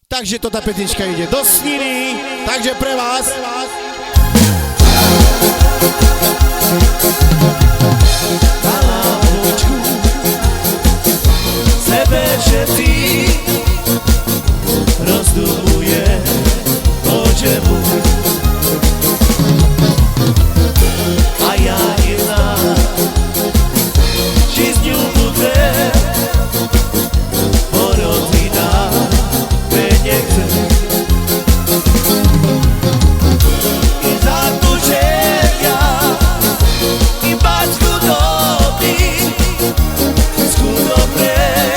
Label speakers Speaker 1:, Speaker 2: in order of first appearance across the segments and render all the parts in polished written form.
Speaker 1: Takže to tá petička ide do Sniny, takže pre vás.
Speaker 2: Na lavičku sebe všetci rozdumuje o čemu. A ja neznám, či s ňou bude rodina, me nechce. I za to, že ja iba chudobný, z chudobnej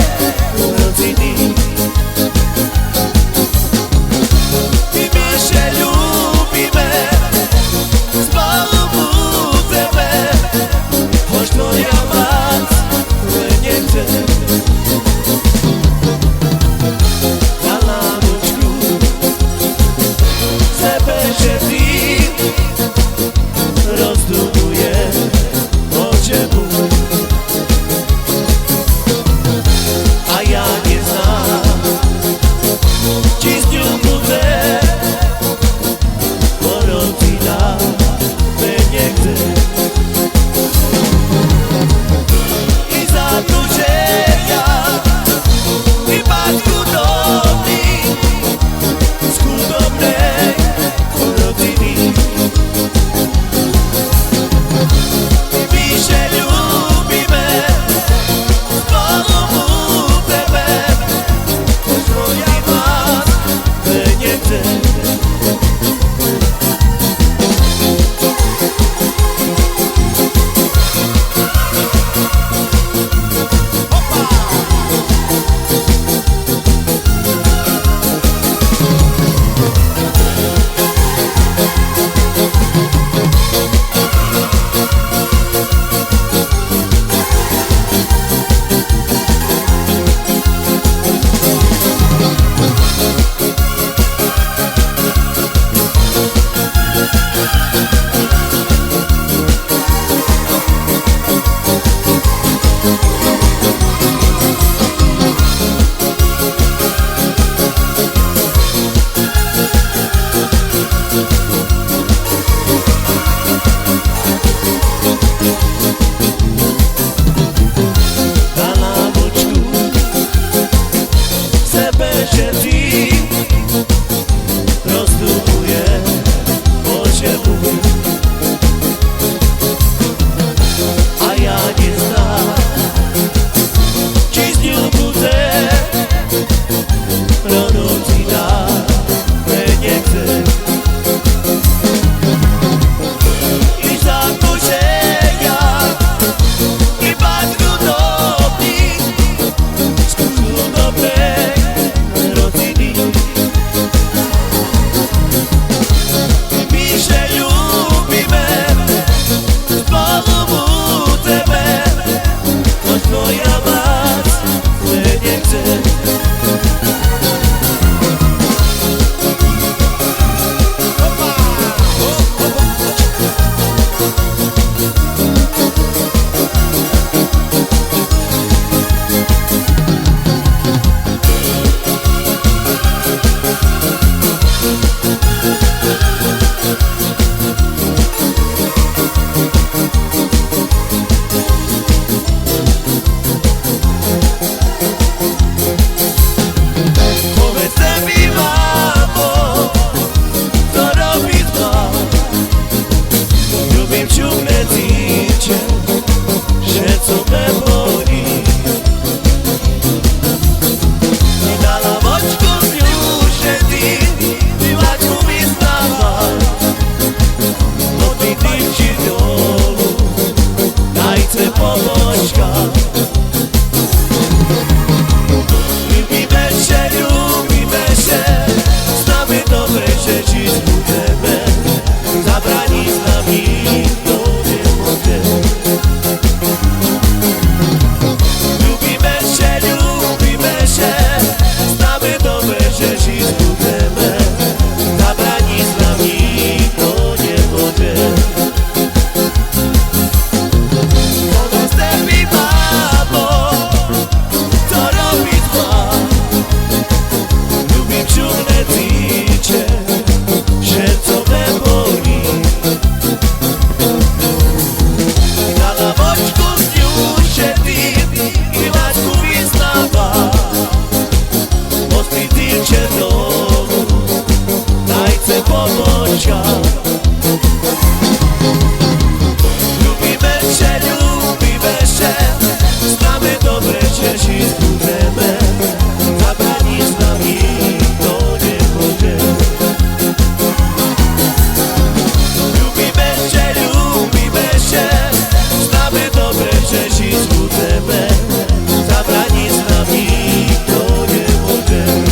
Speaker 2: rodziny. My ešte ľúbime, spolu budeme, hoď tvoja mať me nechce. Na lavičku sebe všetci rozdumuje o čemu. A ja neznám, či s ňou bude rodina, me nechce. I za to, že ja iba chudobný, z chudobnej rodiny. My že ľúbime, spolu budeme, tvoja mať me nechce. Na lavičku sebe všetci rozdumuje o čemu. A ja neznám, či s ňou bude rodina, me nechce. I za to, že ja iba chudobný, z chudobnej rodiny. milcie w domu, tańce po bociach. Lubimy się, znamy dobre dzieci z problemem, zabrani z nami to nie może. Lubimy się, znamy dobre dzieci z problemem, zabrani z nami to nie może.